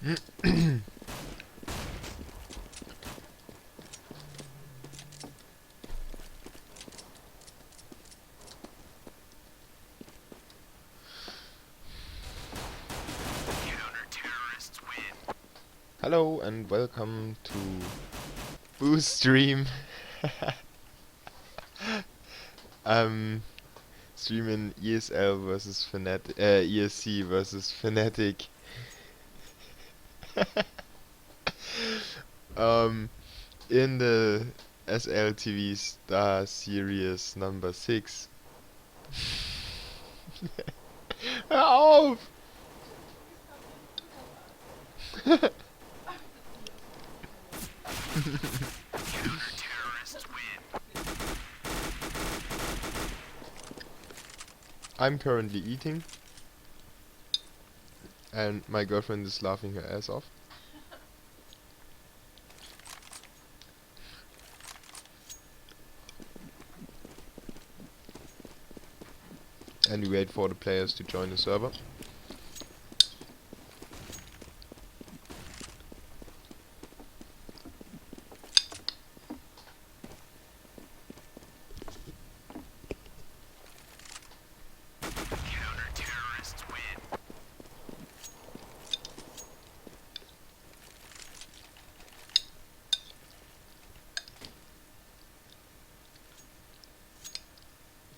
Hello and welcome to Boost Stream. Streaming ESL versus fnatic, ESC versus fnatic. In the SLTV StarSeries number 6. Hör auf! I'm currently eating and my girlfriend is laughing her ass off. And we wait for the players to join the server.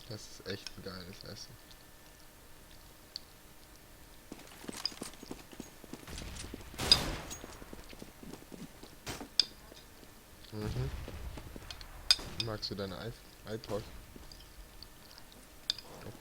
Das ist echt ein geiles Essen. Magst du deine iPod? Okay.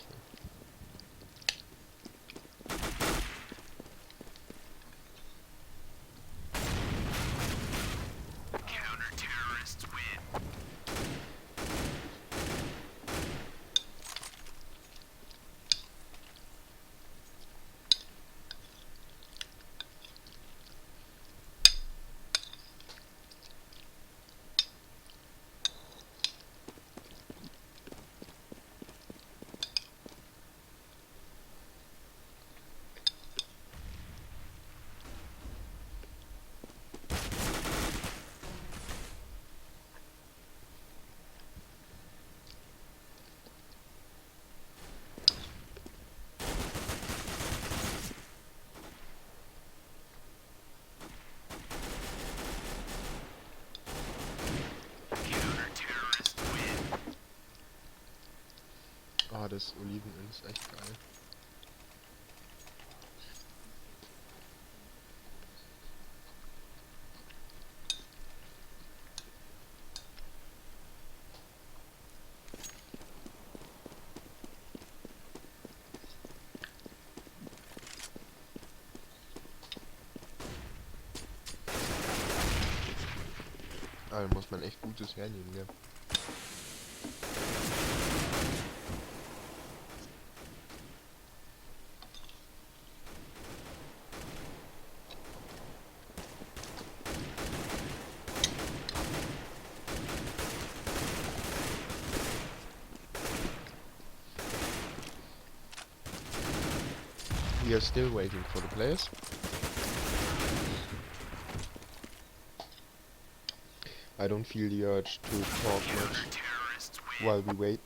Ah, das Olivenöl ist echt geil. Ah, da muss man echt Gutes hernehmen, gell? We are still waiting for the players. I don't feel the urge to talk much while we wait.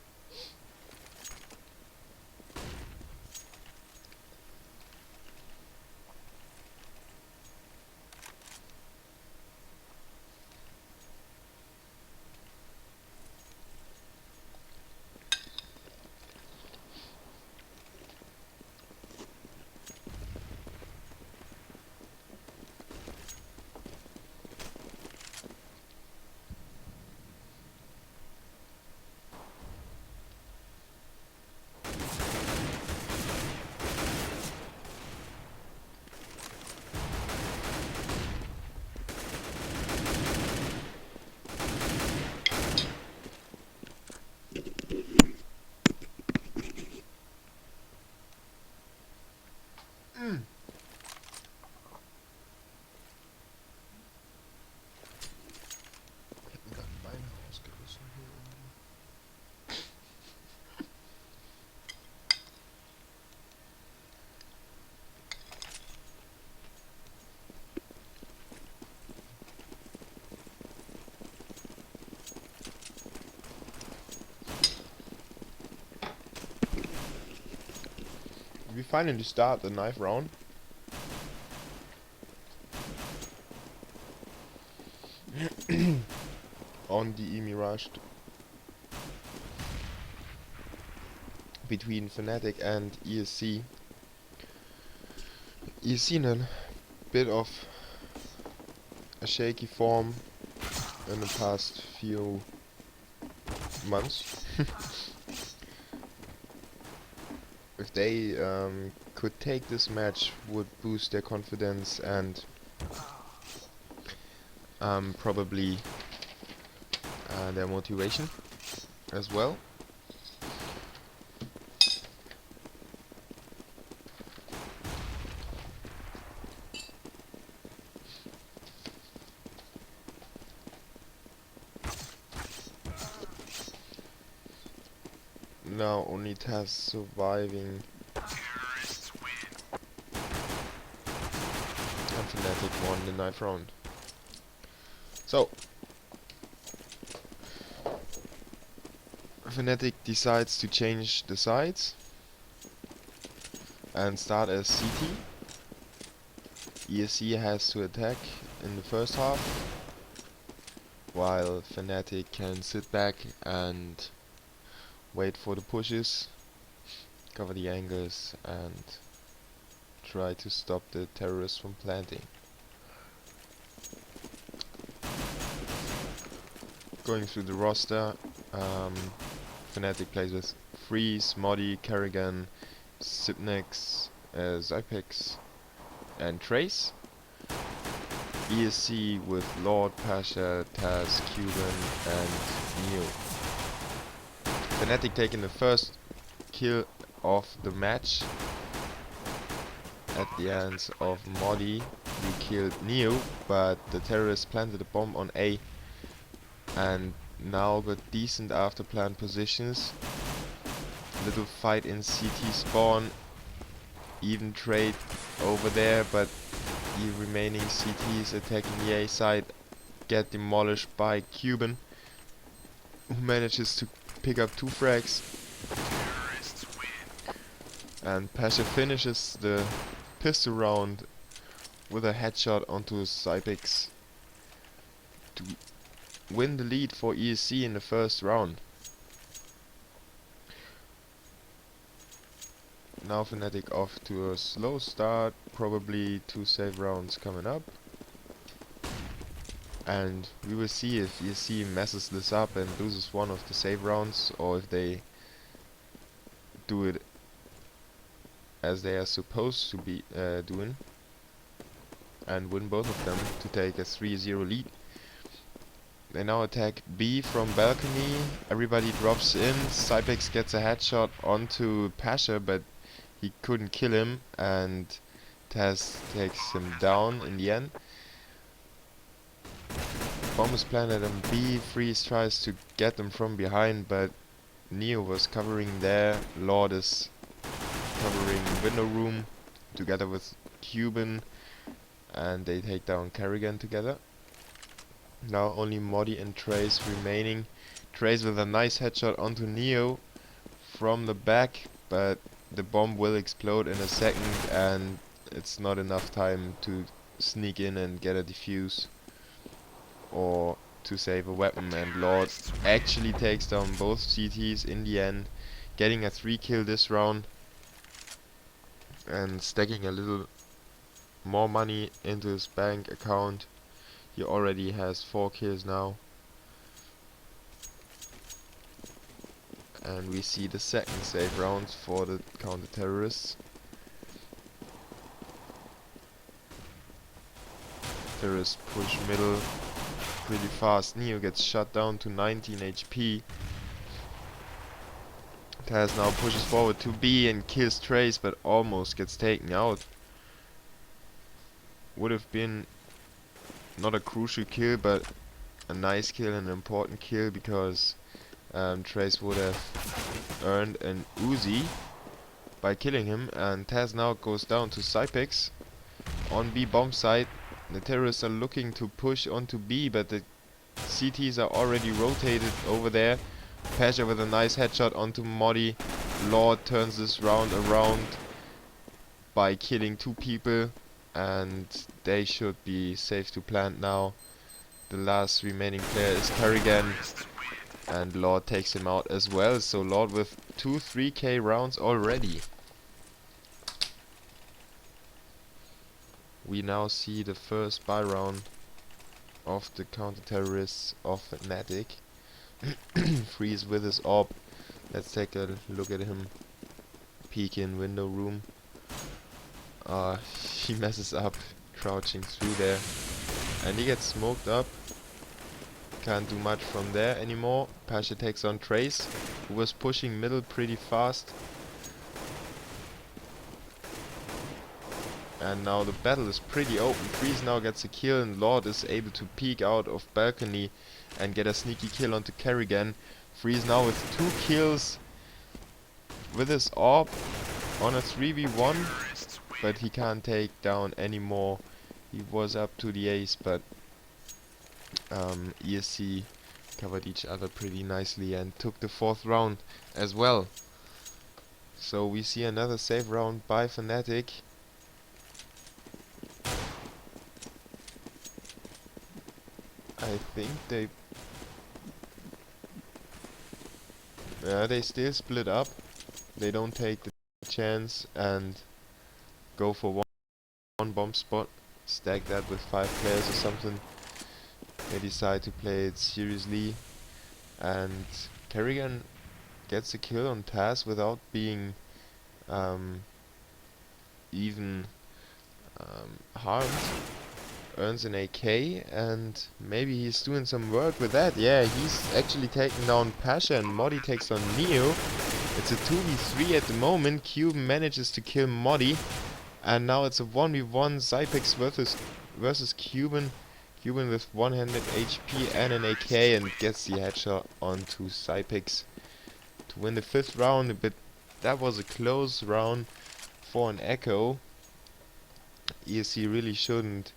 we finally start the 9th round. On the EMI rushed between Fnatic and ESC. ESC in a bit of a shaky form in the past few months. If they could take this match, would boost their confidence and probably their motivation as well. Now only Taz surviving. And Fnatic won the 9th round. So Fnatic decides to change the sides and start as CT. ESC has to attack in the first half, while Fnatic can sit back and wait for the pushes, cover the angles, and try to stop the terrorists from planting. Going through the roster, Fnatic plays with Freeze, Modi, Kerrigan, Sipnex, Zypex, and Trace. ESC with Lord, Pasha, Taz, Cuban, and Neo. Fnatic taking the first kill of the match at the hands of Modi, who killed Neo, but the terrorists planted a bomb on A and now got decent after plant positions. Little fight in CT spawn, even trade over there, but the remaining CTs attacking the A side get demolished by Cuban, who manages to pick up 2 frags. And Pasha finishes the pistol round with a headshot onto Zypex to win the lead for ESC in the first round. Now Fnatic off to a slow start, probably 2 save rounds coming up. And we will see if ESC messes this up and loses one of the save rounds, or if they do it as they are supposed to be doing and win both of them to take a 3-0 lead. They now attack B from balcony. Everybody drops in. Zypex gets a headshot onto Pasha, but he couldn't kill him, and Taz takes him down in the end. Bomb is planted on B. Freeze tries to get them from behind, but Neo was covering there. Lord is covering window room together with Cuban, and they take down Kerrigan together. Now only Modi and Trace remaining. Trace with a nice headshot onto Neo from the back, but the bomb will explode in a second and it's not enough time to sneak in and get a defuse or to save a weapon, and Lord actually takes down both CTs in the end, getting a 3 kill this round and stacking a little more money into his bank account. He already has 4 kills now. And we see the second save round for the counter-terrorists. Terrorists push middle pretty fast. Neo gets shot down to 19 HP. Taz now pushes forward to B and kills Trace, but almost gets taken out. Would have been not a crucial kill, but a nice kill and an important kill, because Trace would have earned an Uzi by killing him. And Taz now goes down to Zypex on B bomb site. The terrorists are looking to push onto B, but the CTs are already rotated over there. Pasha with a nice headshot onto Modi. Lord turns this round around by killing 2 people, and they should be safe to plant now. The last remaining player is Kerrigan, and Lord takes him out as well. So Lord with 2 3k rounds already. We now see the first buy round of the counter-terrorists of fnatic. Freeze with his orb. Let's take a look at him. Peek in window room. He messes up crouching through there. And he gets smoked up. Can't do much from there anymore. Pasha takes on Trace, who was pushing middle pretty fast. And now the battle is pretty open. Freeze now gets a kill, and Lord is able to peek out of balcony and get a sneaky kill onto Kerrigan. Freeze now with 2 kills with his orb on a 3v1, but he can't take down anymore. He was up to the ace, but ESC covered each other pretty nicely and took the 4th round as well. So we see another save round by fnatic. I think they still split up. They don't take the chance and go for one bomb spot, stack that with 5 players or something. They decide to play it seriously, and Kerrigan gets a kill on Taz without being even harmed. Earns an AK, and maybe he's doing some work with that. Yeah, he's actually taking down Pasha, and Modi takes on Neo. It's a 2v3 at the moment. Cuban manages to kill Modi, and now it's a 1v1 Zypex versus Cuban. Cuban with 100 HP and an AK, and gets the headshot onto Zypex to win the 5th round. But that was a close round for an Echo. ESC really shouldn't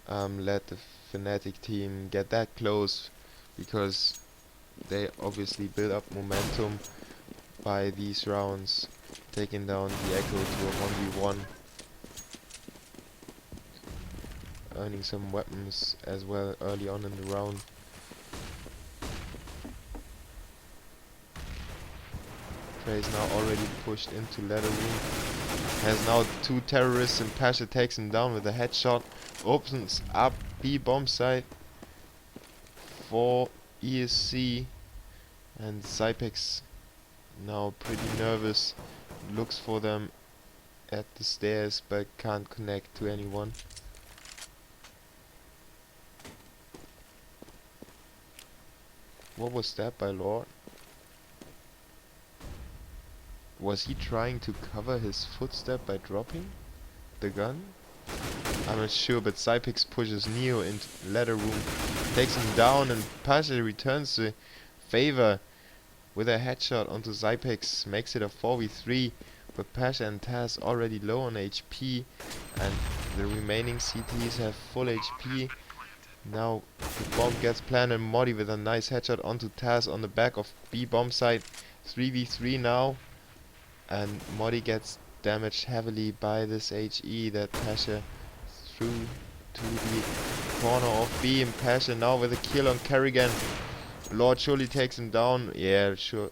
let the fnatic team get that close, because they obviously build up momentum by these rounds, taking down the Echo to a 1v1, earning some weapons as well early on in the round. Trey is now already pushed into ladder room. Has now 2 terrorists, and Pasha takes him down with a headshot. Opens up B bomb site for ESC, and Zypex now pretty nervous. Looks for them at the stairs, but can't connect to anyone. What was that by Lord? Was he trying to cover his footstep by dropping the gun? I'm not sure, but Zypex pushes Neo into ladder room, takes him down, and partially returns the favor with a headshot onto Zypex. Makes it a 4v3, but Pasha and Taz already low on HP, and the remaining CTs have full HP. Now the bomb gets planted, and Modi with a nice headshot onto Taz on the back of B bomb site. 3v3 now, and Modi gets damaged heavily by this HE that Pasha threw to the corner of B, and Pasha now with a kill on Kerrigan. Lord surely takes him down. Yeah, sure.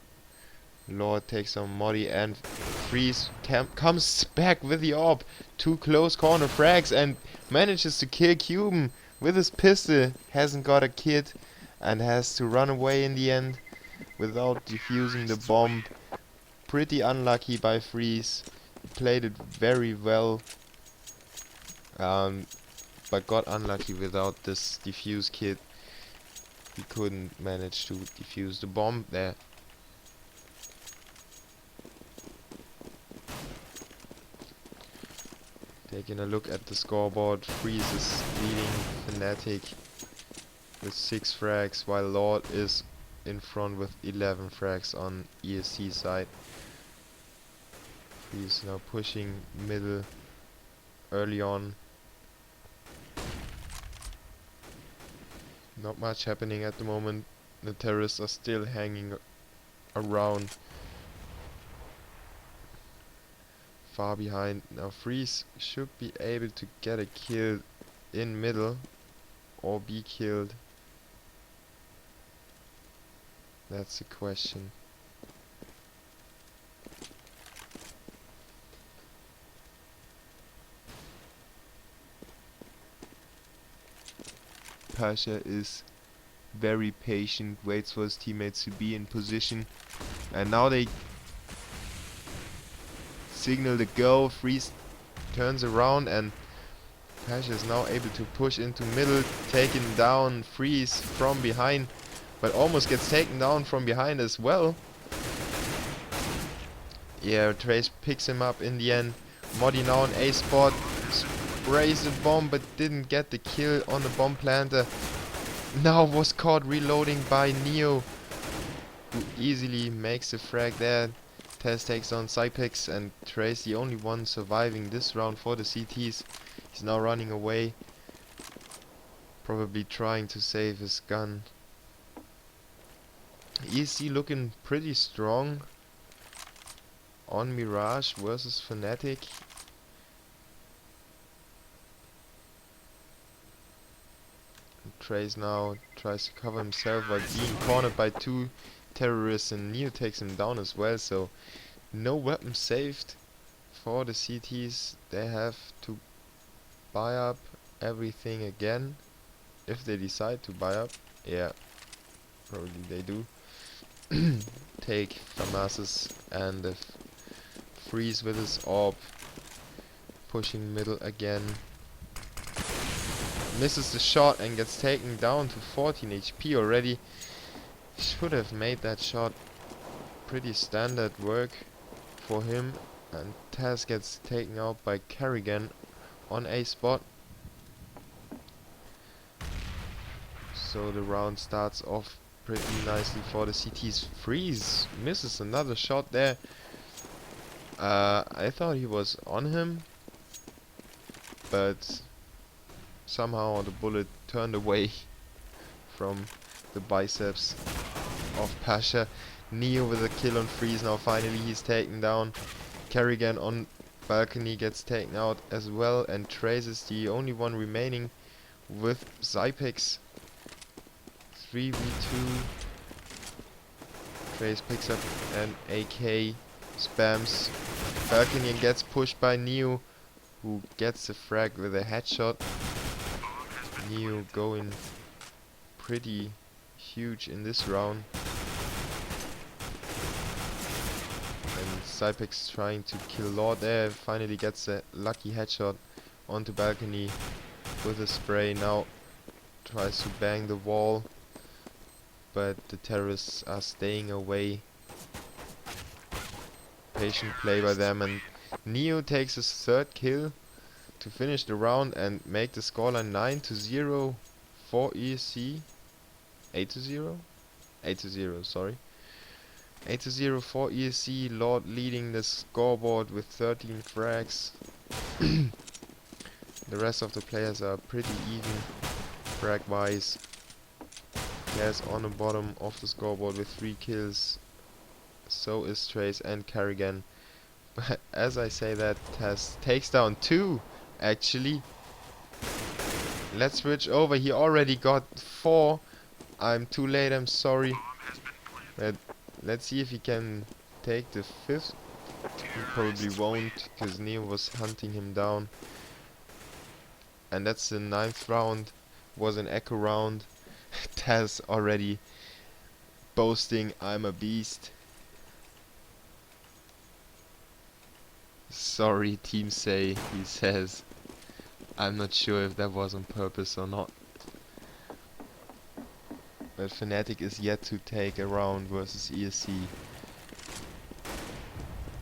Lord takes on Modi, and Freeze comes back with the orb. 2 close corner frags and manages to kill Cuban with his pistol. Hasn't got a kit and has to run away in the end without defusing the bomb. Pretty unlucky by Freeze. He played it very well, but got unlucky without this defuse kit. He couldn't manage to defuse the bomb there. Taking a look at the scoreboard, Freeze is leading fnatic with 6 frags, while Lord is in front with 11 frags on ESC side. Freeze now pushing middle early on. Not much happening at the moment. The terrorists are still hanging around. far behind. Now Freeze should be able to get a kill in middle or be killed. That's the question. Pasha is very patient, waits for his teammates to be in position, and now they signal the go. Freeze turns around and Pasha is now able to push into middle, taking down Freeze from behind, but almost gets taken down from behind as well. Yeah, Trace picks him up in the end. Modi now on A spot, sprays the bomb but didn't get the kill on the bomb planter. Now was caught reloading by Neo, who easily makes the frag there. Taz takes on Cypix, and Trace the only one surviving this round for the CTs. He's now running away, probably trying to save his gun. ESC looking pretty strong on Mirage versus fnatic. Trace now tries to cover himself while being cornered by two terrorists, and Neo takes him down as well, so no weapon saved for the CTs. They have to buy up everything again, if they decide to buy up. Yeah, probably they do. Take Thanasis and the Freeze with his orb, pushing middle again. Misses the shot and gets taken down to 14 HP already. Should have made that shot. Pretty standard work for him. And Taz gets taken out by Kerrigan on A spot. So the round starts off pretty nicely for the CTs. Freeze misses another shot there. I thought he was on him, but somehow the bullet turned away from the biceps of Pasha. Neo with a kill on Freeze. Now finally he's taken down. Kerrigan on balcony gets taken out as well, and Trace is the only one remaining with Zypix. 3v2. Trace picks up an AK, spams balcony and gets pushed by Neo, who gets the frag with a headshot. Neo going pretty huge in this round. And Cypix trying to kill Lord there, finally gets a lucky headshot onto balcony with a spray. Now tries to bang the wall, but the terrorists are staying away. Patient play by them, and Neo takes his third kill to finish the round and make the scoreline 9-0 for ESC. 8-0? 8-0, sorry. 8-0 for ESC. Lord leading the scoreboard with 13 frags. The rest of the players are pretty even frag wise. Taz on the bottom of the scoreboard with 3 kills. So is Trace and Kerrigan. But as I say that, Taz takes down 2 actually. Let's switch over. He already got 4. I'm too late, I'm sorry. But let's see if he can take the 5th. He probably won't, because Neo was hunting him down. And that's the 9th round. Was an echo round. Taz already boasting, I'm a beast. Sorry, team say, he says. I'm not sure if that was on purpose or not. But fnatic is yet to take a round versus ESC.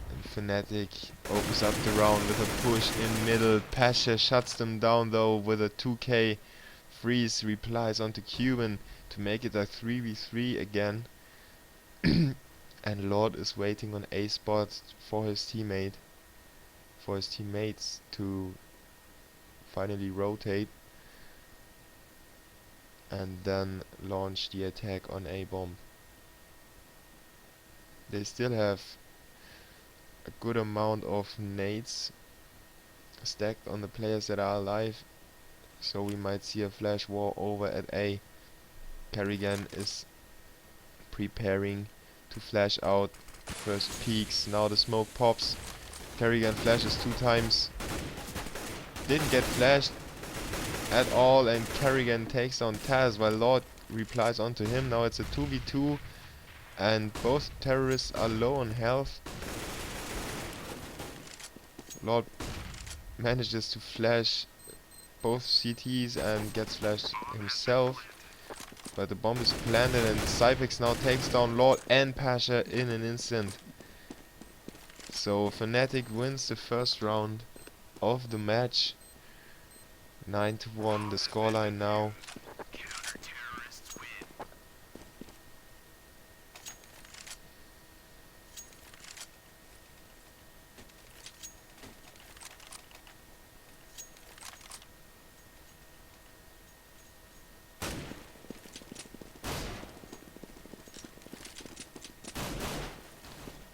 And fnatic opens up the round with a push in middle. Pasha shuts them down though with a 2k. Freeze replies onto Cuban to make it a 3v3 again. And Lord is waiting on A spot for his teammate. For his teammates to finally rotate and then launch the attack on A bomb. They still have a good amount of nades stacked on the players that are alive, so we might see a flash war over at A. Kerrigan is preparing to flash out first peaks. Now the smoke pops. Kerrigan flashes 2 times. Didn't get flashed at all, and Kerrigan takes on Taz while Lord replies onto him. Now it's a 2v2 and both terrorists are low on health. Lord manages to flash both CTs and gets flashed himself, but the bomb is planted and Cypex now takes down Lord and Pasha in an instant. So Fnatic wins the first round of the match. 9-1 the scoreline now.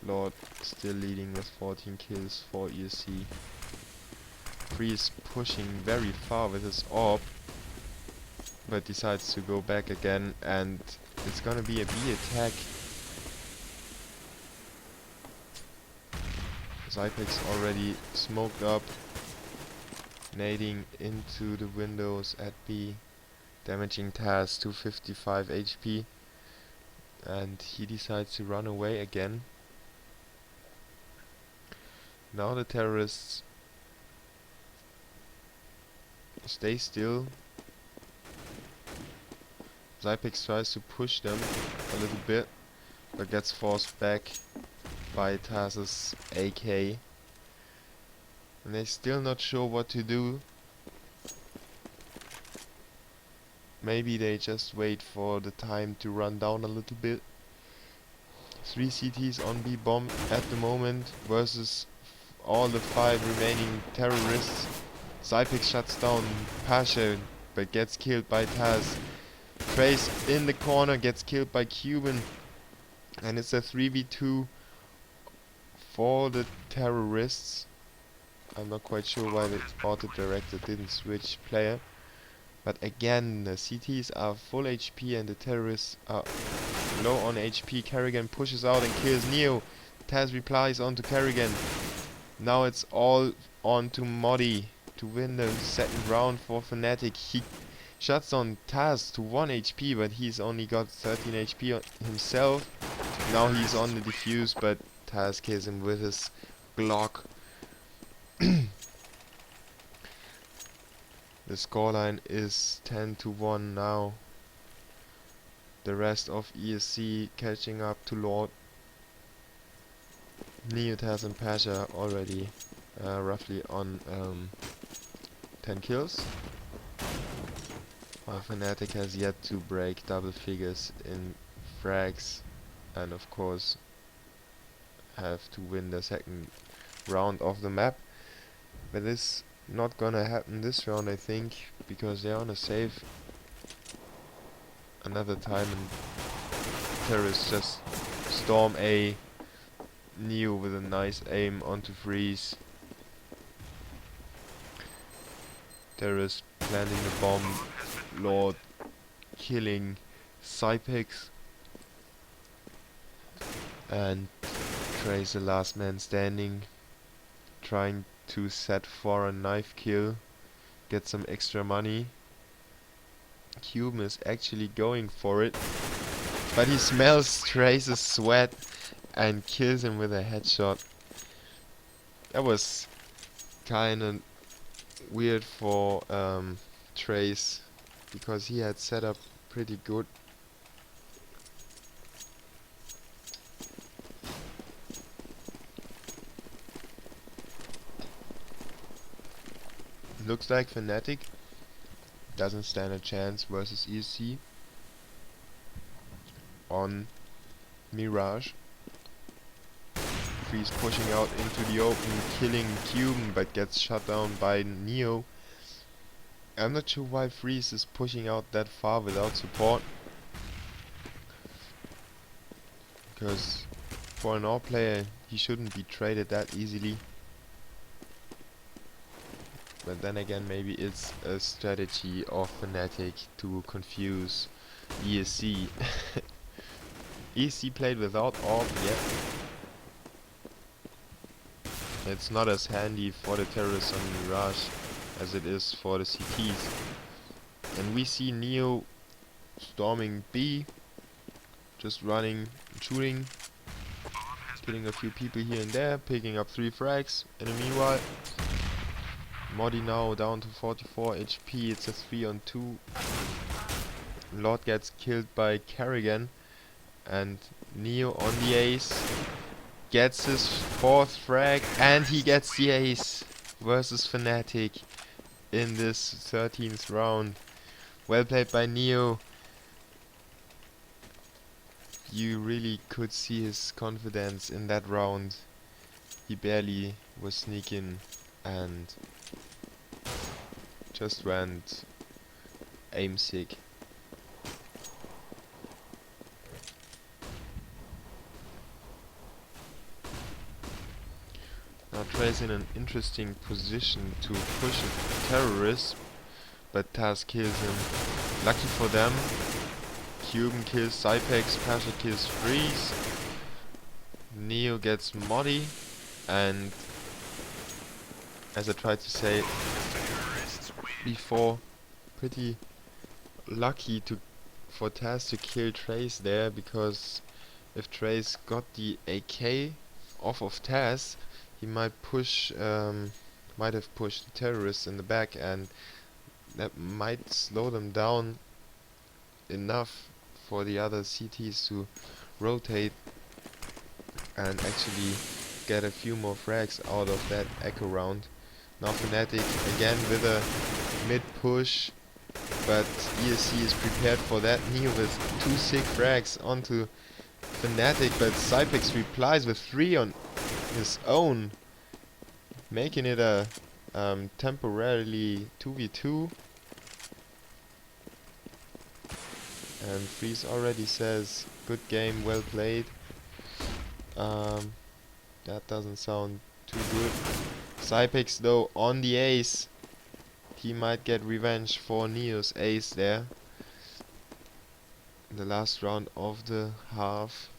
Lord still leading with 14 kills for ESC. Free is pushing very far with his orb, but decides to go back again, and it's gonna be a B attack. Zypex already smoked up, nading into the windows at B, damaging Taz to 55 HP, and he decides to run away again. Now the terrorists stay still. Zypex tries to push them a little bit, but gets forced back by Taz's AK. And they're still not sure what to do. Maybe they just wait for the time to run down a little bit. 3 CTs on B bomb at the moment versus all the 5 remaining terrorists. Zypex shuts down Pasha but gets killed by Taz. Trace in the corner gets killed by Cuban, and it's a 3v2 for the terrorists. I'm not quite sure why the auto director didn't switch player, but again the CTs are full HP and the terrorists are low on HP. Kerrigan pushes out and kills Neo. Taz replies onto Kerrigan. Now it's all on to Modi to win the second round for Fnatic. He shuts on Taz to 1 HP, but he's only got 13 HP himself. Now he's on the defuse, but Taz kills him with his Glock. The scoreline is 10-1 now. The rest of ESC catching up to Lord. Neo, Taz and Pasha already roughly on 10 kills. While Fnatic has yet to break double figures in frags, and of course have to win the second round of the map. But it's not gonna happen this round, I think, because they're on a save another time and terrorists just storm A. Neo with a nice aim onto Freeze. Terrorists planting the bomb. Lord killing Cypex, and Trey's the last man standing, trying to set for a knife kill, get some extra money. Cuban is actually going for it, but he smells Trace's sweat and kills him with a headshot. That was kinda weird for Trace, because he had set up pretty good. Looks like Fnatic doesn't stand a chance versus ESC on Mirage. Freeze pushing out into the open, killing Cuban, but gets shut down by Neo. I'm not sure why Freeze is pushing out that far without support, because For an AWP player, he shouldn't be traded that easily. But then again, maybe it's a strategy of fnatic to confuse ESC. ESC played without AWP, yet it's not as handy for the terrorists on Mirage as it is for the CTs. And we see Neo storming B, just running, shooting, killing a few people here and there, picking up 3 frags. In the meanwhile, Modi now down to 44 HP, it's a 3-on-2. Lord gets killed by Kerrigan, and Neo on the ace gets his 4th frag, and he gets the ace versus fnatic in this 13th round. Well played by Neo. You really could see his confidence in that round. He barely was sneaking and just went aim sick. Now Trey's in an interesting position to push a terrorist, but Taz kills him. Lucky for them, Cuban kills Cypex, Pasha kills Freeze, Neo gets Modi, and as I tried to say before, pretty lucky for Taz to kill Trace there, because if Trace got the AK off of Taz, he might have pushed the terrorists in the back, and that might slow them down enough for the other CTs to rotate and actually get a few more frags out of that echo round. Now fnatic again with a mid push, but ESC is prepared for that. Neo with 2 sick frags onto fnatic, but Cypex replies with 3 on his own, making it a temporarily 2v2. And Freeze already says, good game, well played. That doesn't sound too good. Cypex though on the ace. He might get revenge for Neo's ace there. In the last round of the half.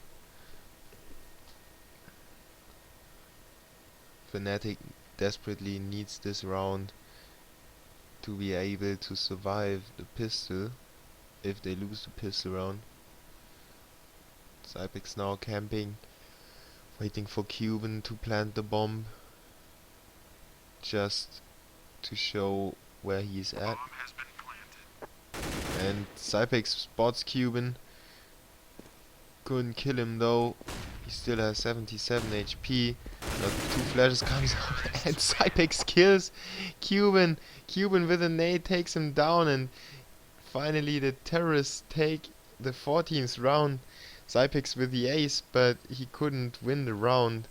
fnatic desperately needs this round to be able to survive the pistol if they lose the pistol round. Cypex now camping, waiting for Cuban to plant the bomb, just to show where he's at. And Cypex spots Cuban, couldn't kill him though, he still has 77 HP. Now 2 flashes comes out and Cypex kills Cuban. Cuban with a nade takes him down, and finally the terrorists take the 14th round. Cypex with the ace, but he couldn't win the round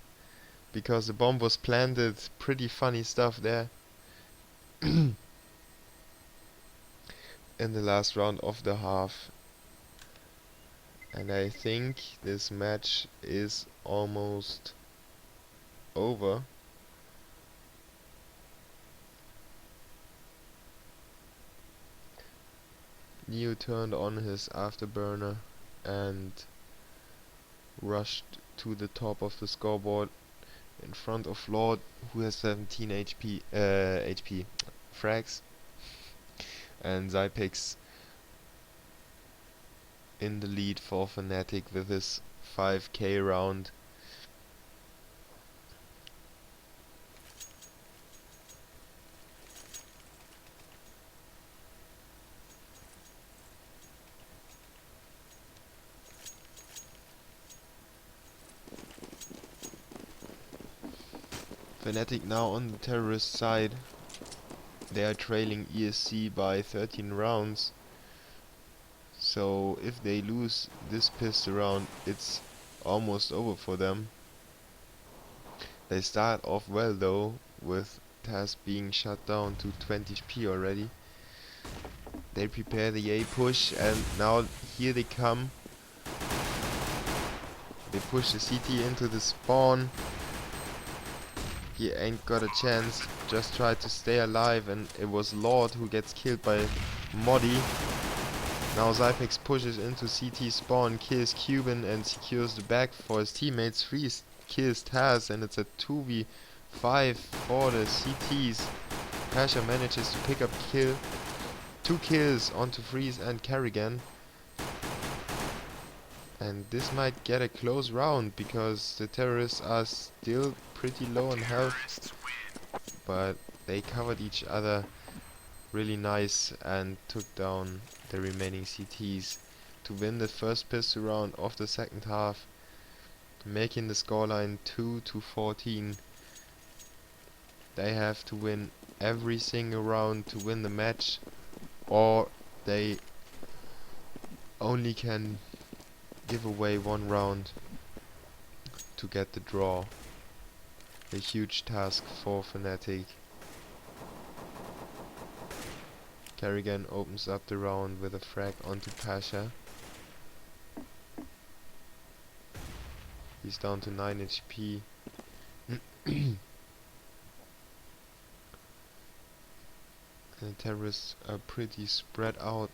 because the bomb was planted. Pretty funny stuff there. In the last round of the half. And I think this match is almost over. Neo turned on his afterburner and rushed to the top of the scoreboard in front of Lord, who has 17 HP frags, and Cypex in the lead for fnatic with his 5k round. fnatic now on the terrorist side. They are trailing ESC by 13 rounds. So if they lose this pistol round, it's almost over for them. They start off well though, with Taz being shut down to 20 HP already. They prepare the A push, and now here they come. They push the CT into the spawn. He ain't got a chance. Just tried to stay alive, and it was Lord who gets killed by Modi. Now Zypex pushes into CT spawn, kills Cuban and secures the back for his teammates. Freeze kills Taz, and it's a 2v5 for the CTs. Pasha manages to pick up kill. 2 kills onto Freeze and Kerrigan. And this might get a close round because the terrorists are still pretty low on health. But they covered each other really nice and took down the remaining CTs to win the first pistol round of the second half, making the scoreline 2-14. They have to win every single round to win the match, or they only can give away one round to get the draw. A huge task for Fnatic. Kerrigan opens up the round with a frag onto Pasha. He's down to 9 HP. And the terrorists are pretty spread out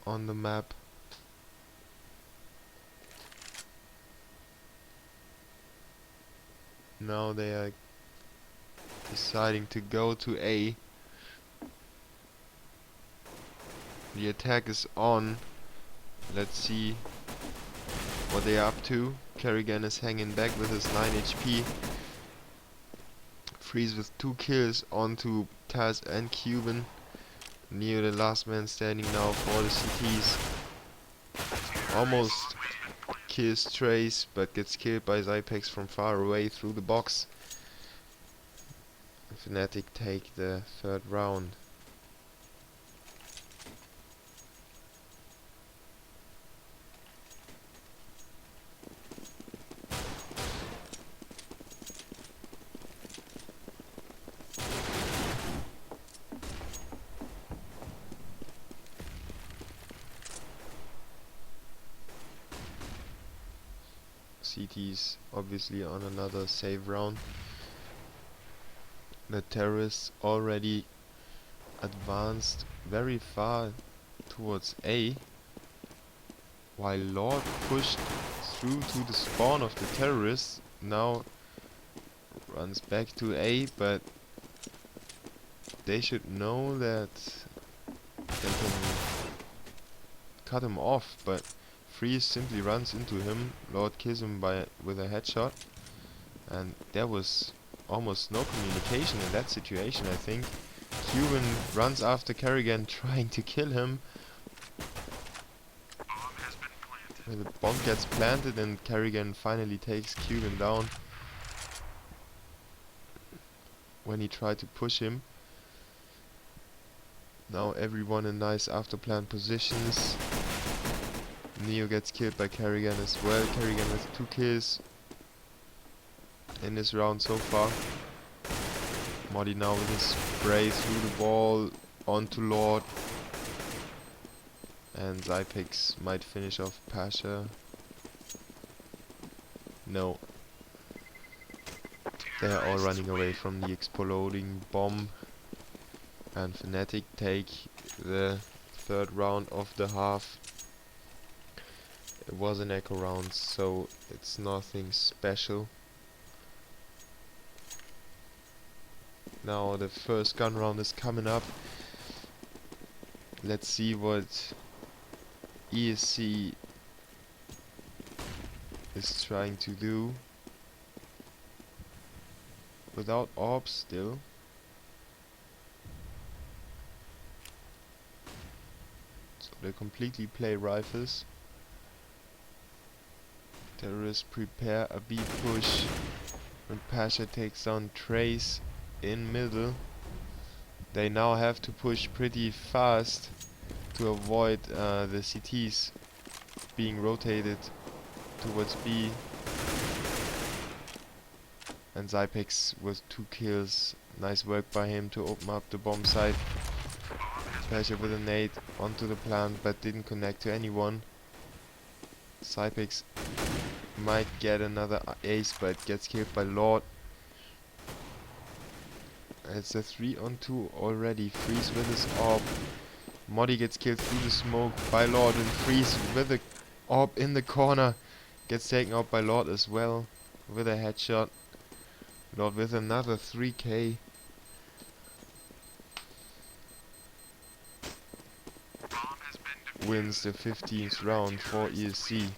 on the map. Now they are deciding to go to A. The attack is on. Let's see what they are up to. Kerrigan is hanging back with his 9 HP. Freeze with 2 kills onto Taz and Cuban. Neo the last man standing now for the CTs. Almost kills Trace, but gets killed by Zypex from far away through the box. Fnatic take the third round. CT's obviously on another save round. The terrorists already advanced very far towards A, while Lord pushed through to the spawn of the terrorists. Now runs back to A, but they should know that they can cut him off, but Freeze simply runs into him. Lord kills him with a headshot, and there was almost no communication in that situation, I think. Cuban runs after Kerrigan trying to kill him. The bomb gets planted and Kerrigan finally takes Cuban down when he tried to push him. Now everyone in nice after plant positions. Neo gets killed by Kerrigan as well. Kerrigan with 2 kills in this round so far. Modi now with his spray through the wall onto Lord. And Zypex might finish off Pasha. No. They are all running away from the exploding bomb. And Fnatic take the third round of the half. It was an echo round, so it's nothing special. Now the first gun round is coming up. Let's see what ESC is trying to do. Without orbs still. So they completely play rifles. Terrorists prepare a B push when Pasha takes down Trace in middle. They now have to push pretty fast to avoid the CTs being rotated towards B. And Zypex with 2 kills. Nice work by him to open up the bomb site. Pasha with a nade onto the plant but didn't connect to anyone. Zypex might get another ace, but gets killed by Lord. It's a 3-on-2 already. Freeze with his orb. Modi gets killed through the smoke by Lord, and Freeze with the orb in the corner gets taken out by Lord as well with a headshot. Lord with another 3k. Wins the 15th round for ESC.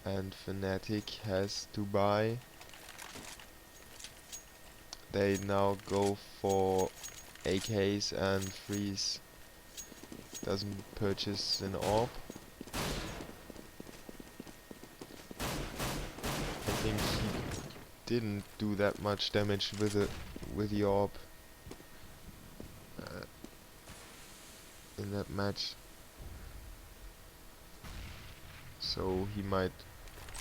And fnatic has to buy. They now go for AKs and Freeze doesn't purchase an orb. I think he didn't do that much damage with the orb in that match, so he might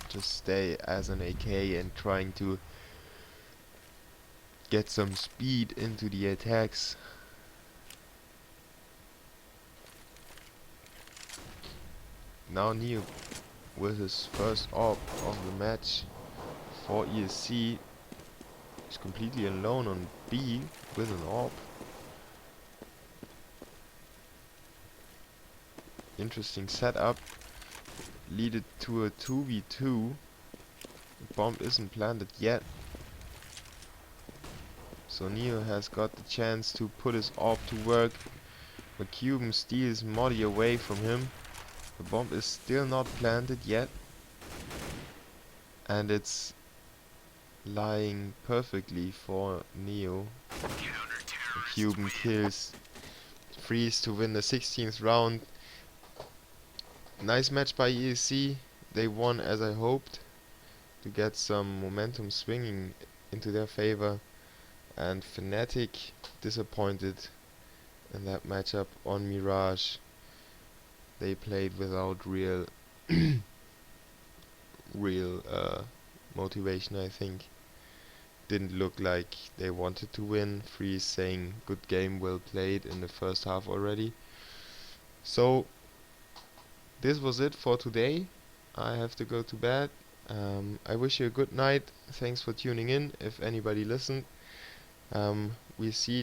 just stay as an AK and trying to get some speed into the attacks. Now Neo with his first orb of the match for ESC is completely alone on B with an orb. Interesting setup. Lead it to a 2v2. The bomb isn't planted yet, so Neo has got the chance to put his orb to work, but Cuban steals Modi away from him. The bomb is still not planted yet, and it's lying perfectly for Neo. Cuban kills Freeze to win the 16th round. Nice match by ESC. They won as I hoped, to get some momentum swinging into their favor, and fnatic disappointed in that matchup on Mirage. They played without real motivation, I think. Didn't look like they wanted to win. Freeze saying good game, well played in the first half already. So this was it for today. I have to go to bed. I wish you a good night. Thanks for tuning in, if anybody listened. We see